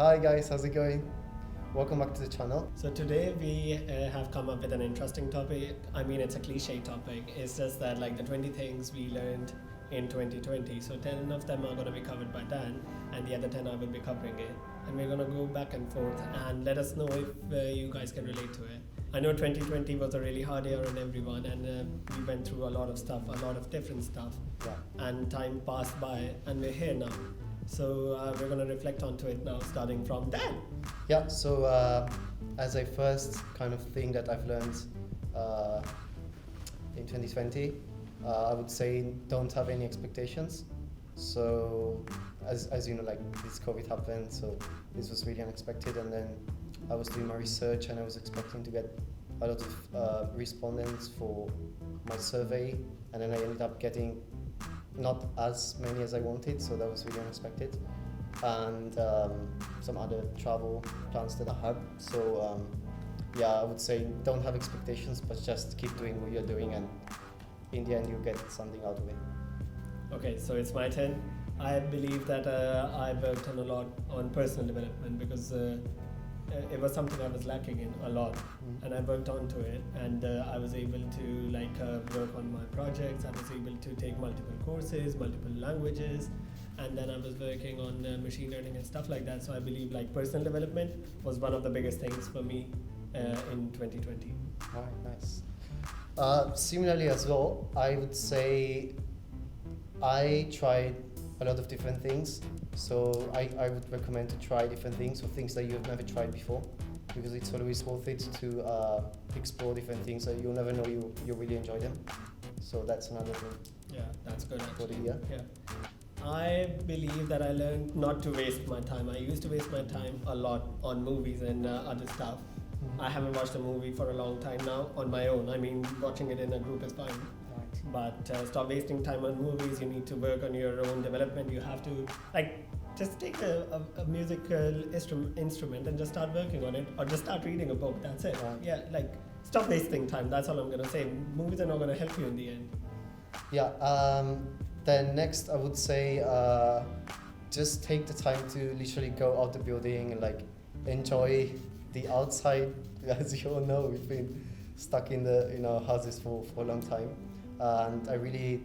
Hi guys, how's it going? Welcome back to the channel. So today we have come up with an interesting topic. I mean, it's a cliche topic. It's just that like the 20 things we learned in 2020. So 10 of them are going to be covered by Dan, and the other 10 I will be covering it. And we're going to go back and forth and let us know if you guys can relate to it. I know 2020 was a really hard year on everyone, and we went through a lot of stuff, a lot of different stuff. Yeah. And time passed by, and we're here now. So we're going to reflect onto it now, starting from Dan. Yeah, so as a first kind of thing that I've learned in 2020, I would say don't have any expectations. So as you know, like this COVID happened, so this was really unexpected, and then I was doing my research and I was expecting to get a lot of respondents for my survey, and then I ended up getting not as many as I wanted, so that was really unexpected. And some other travel plans that I had. So yeah, I would say don't have expectations, but just keep doing what you're doing, and in the end you'll get something out of it. Okay, so it's my turn. I believe that I worked on a lot on personal development because it was something I was lacking in a lot, and I worked onto it, and I was able to work on my projects. I was able to take multiple courses, multiple languages, and then I was working on machine learning and stuff like that. So I believe like personal development was one of the biggest things for me in 2020. All right, nice. Similarly as well, I would say I tried a lot of different things. So I would recommend to try different things, or things that you have never tried before, because it's always worth it to explore different things. So you'll never know you really enjoy them. So that's another thing. Yeah, that's good For actually. the year. Yeah. I believe that I learned not to waste my time. I used to waste my time a lot on movies and other stuff. I haven't watched a movie for a long time now on my own. I mean, watching it in a group is fine. But stop wasting time on movies. You need to work on your own development. You have to just take a musical instrument and just start working on it, or just start reading a book. That's it. Right. Yeah, stop wasting time. That's all I'm gonna say. Movies are not gonna help you in the end. Yeah. Then next, I would say just take the time to literally go out the building and enjoy the outside. As you all know, we've been stuck in the houses for a long time, and I really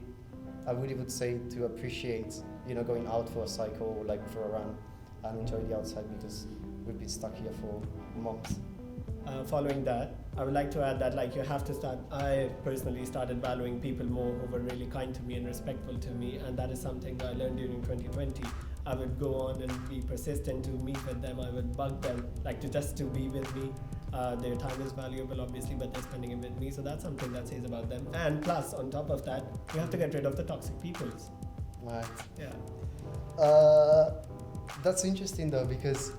would say to appreciate going out for a cycle, for a run, and enjoy the outside, because we've been stuck here for months. Following that, I would like to add that you have to start. I personally started valuing people more who were really kind to me and respectful to me, and that is something I learned during 2020. I would go on and be persistent to meet with them. I would bug them to be with me. Their time is valuable, obviously, but they're spending it with me, so that's something that says about them. And plus, on top of that, you have to get rid of the toxic peoples. Right. Yeah. That's interesting though, because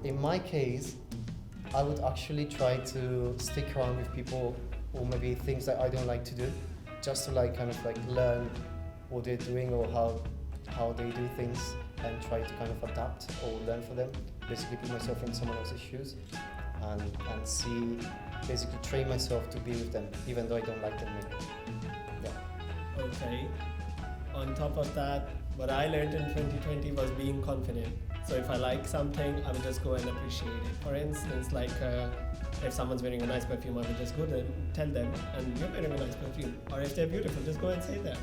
in my case, I would actually try to stick around with people, or maybe things that I don't like to do, just to learn what they're doing, or how they do things, and try to kind of adapt or learn for them. Basically put myself in someone else's shoes and see, basically train myself to be with them, even though I don't like them maybe. Yeah. Okay. On top of that, what I learned in 2020 was being confident. So if I like something, I would just go and appreciate it. For instance, if someone's wearing a nice perfume, I would just go there and tell them, and you're wearing a nice perfume. Or if they're beautiful, just go and say that.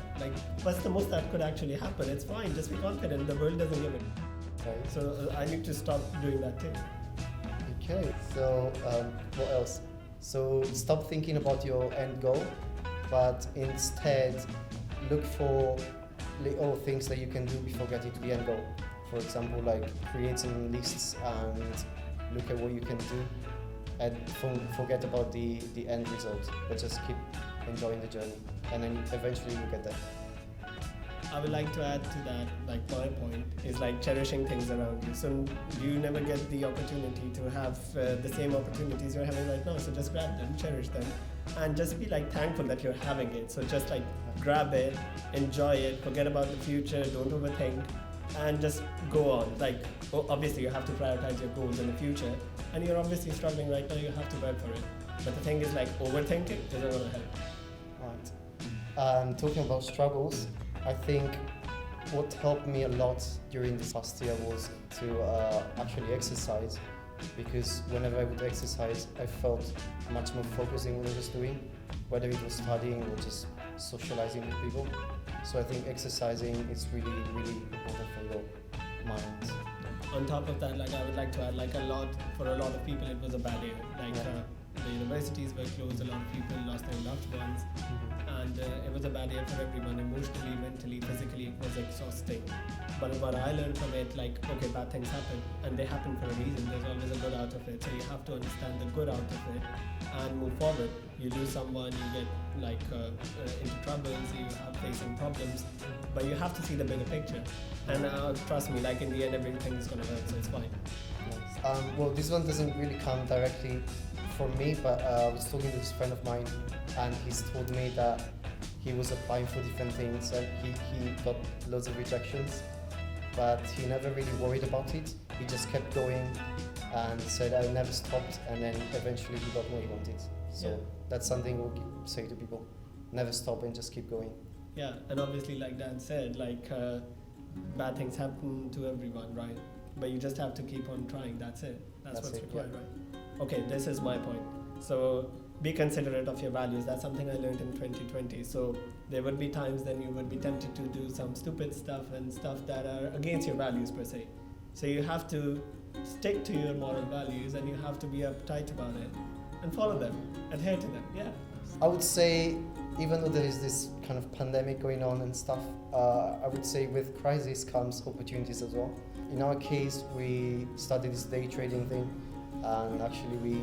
What's the most that could actually happen? It's fine, just be confident, the world doesn't give it. Okay. So I need to stop doing that too. Okay, so what else? So stop thinking about your end goal, but instead look for little things that you can do before getting to the end goal. For example, create some lists and look at what you can do, and forget about the end result, but just keep enjoying the journey, and then eventually you'll get there. I would like to add to that, my point is cherishing things around you. So you never get the opportunity to have the same opportunities you're having right now. So just grab them, cherish them, and just be thankful that you're having it. So just grab it, enjoy it, forget about the future, don't overthink, and just go on. Obviously you have to prioritize your goals in the future, and you're obviously struggling right now, you have to work for it. But the thing is overthinking isn't going to help. Right. Talking about struggles, I think what helped me a lot during this past year was to actually exercise, because whenever I would exercise, I felt much more focused in what I was doing, whether it was studying or just socializing with people. So I think exercising is really, really important for your mind. On top of that, like I would like to add, like for a lot of people, it was a bad year. Like the universities were closed, a lot of people lost their loved ones, and it was a bad year for everyone, emotionally, mentally, physically. It was exhausting. But what I learned from it, like, okay, bad things happen, and they happen for a reason. There's always a good out of it. So you have to understand the good out of it and move forward. You lose someone, you get like into troubles, you are facing problems, but you have to see the bigger picture. And trust me, like in the end, everything is gonna work, so it's fine. Well, this one doesn't really come directly from me, but I was talking to this friend of mine, and he's told me that he was applying for different things and he got loads of rejections, but he never really worried about it. He just kept going and said, I never stopped, and then eventually he got what he wanted. So that's something we'll say to people: never stop and just keep going. Yeah, and obviously, like Dan said, like bad things happen to everyone, right? But you just have to keep on trying. That's it. That's what's required, right? Okay, this is my point. So be considerate of your values. That's something I learned in 2020. So there would be times then you would be tempted to do some stupid stuff and stuff that are against your values per se. So you have to stick to your moral values, and you have to be uptight about it and follow them, adhere to them. Yeah. I would say, even though there is this kind of pandemic going on and stuff, I would say with crisis comes opportunities as well. In our case, we started this day trading thing, and actually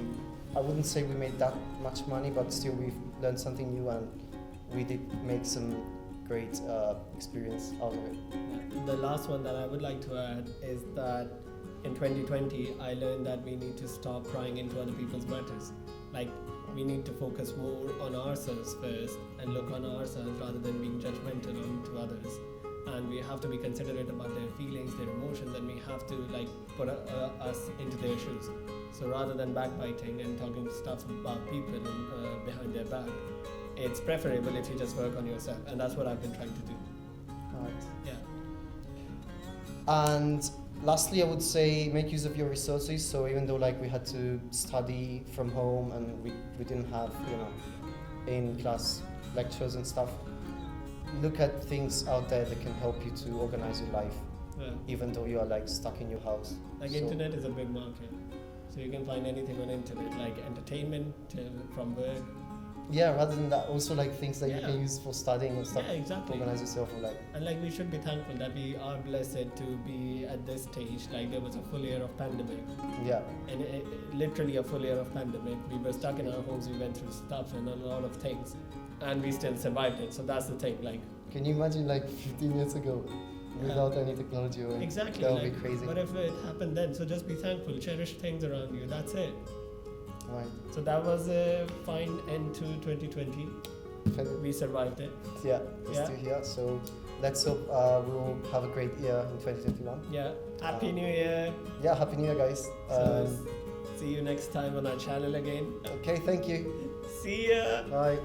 I wouldn't say we made that much money, but still we've learned something new, and we did make some great experience out of it. The last one that I would like to add is that in 2020, I learned that we need to stop prying into other people's matters. Like, we need to focus more on ourselves first and look on ourselves rather than being judgmental onto others. And we have to be considerate about their feelings, their emotions, and we have to like put us into their shoes. So rather than backbiting and talking stuff about people behind their back, it's preferable if you just work on yourself, and that's what I've been trying to do. Right. Yeah. And lastly, I would say make use of your resources. So even though like we had to study from home and we didn't have, in-class lectures and stuff, look at things out there that can help you to organize your life, even though you are like stuck in your house. Like internet is a big market, so you can find anything on internet, like entertainment from work. Yeah, rather than that, also like things that you can use for studying and stuff. Yeah, exactly. To organize yourself or like. And like we should be thankful that we are blessed to be at this stage. Like there was a full year of pandemic. Yeah. And literally a full year of pandemic. We were stuck in our homes. We went through stuff and a lot of things, and we still survived it. So that's the thing. Like. Can you imagine like 15 years ago, without any technology? Or exactly. That would be crazy. What if it happened then? So just be thankful. Cherish things around you. That's it. Right. So that was a fine end to 2020. We survived it. Yeah, we're still here. So let's hope we'll have a great year in 2021. Yeah. Happy New Year. Yeah, Happy New Year, guys. So see you next time on our channel again. Okay, thank you. See ya. Bye.